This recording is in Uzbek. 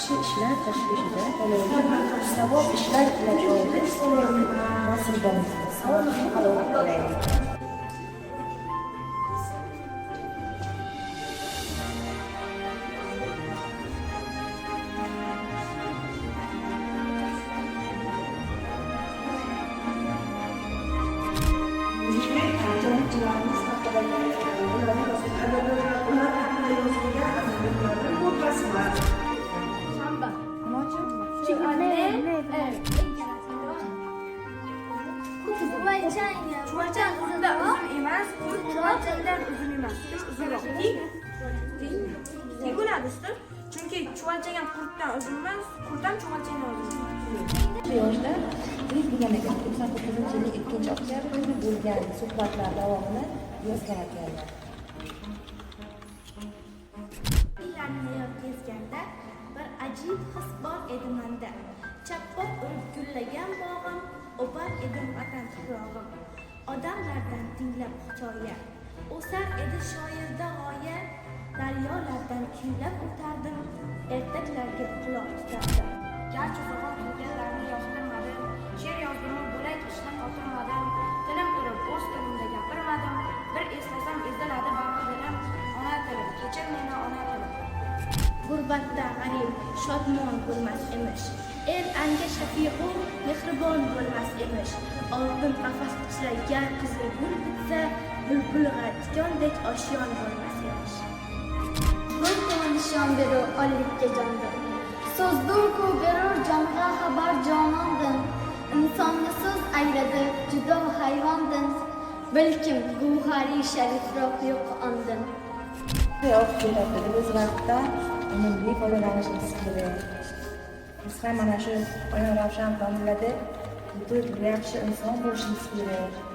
yaxshi ishlar tashvishida savob ishlar ila joyida nasibamizda savob halovat qilaylik. Chuvalchang uzundan uzun emas, chuvalchangdan uzun emas. Uzunroq. Tik bo'ladi usti. Chunki chuvalchang ham qurtdan uzun emas, qurt ham chuvalchangdan uzun. Shu yoshda ilk deganiga 99-yilning 2-oktyabrida bo'lgan suhbatlar davomini yozgan ekanlar. Hayot kezganda bir ajib his bor edi menda. Chappaq urib gullagan bog'im, o'par edim vatan tuprog'im. Odamlardan tinglab hikoya, o'sar edi shoirda g'oya. Daryolardan kuylab o'tardim, ertaklarga quloq tutardim. Garchi uzoq turganlarni yoqtirmadim, she'r yozdim, bo'lak ishni xotirmadim. Tilim turib o'z tilimda gapirmadim. Bir eslasam eziladi bag'ri dilim, ona tilim, kechir meni ona tilim. G'urbatda g'arib, shodmon bo'lmas emish. El anga shafiqu, mehribon bo'lmas emish. Oltin qafas ichra gar qizil gul bitsa, bulbulg'a tikondek oshyon bo'lmas emish. Ruhga nishon berur ollikka jondir. So'zdur-ku berur jonga xabar jonondan. Insonni so'z ayladi, judo hayvondan. Balkim g'uhari sharifroq yo'q ondan. Hayot kerakli o'z vaqtida unumli foydalanishimiz kerak. Biz ham mana shu Oyon Ravshan domlada yaxshi inson bo'lishimiz kerak.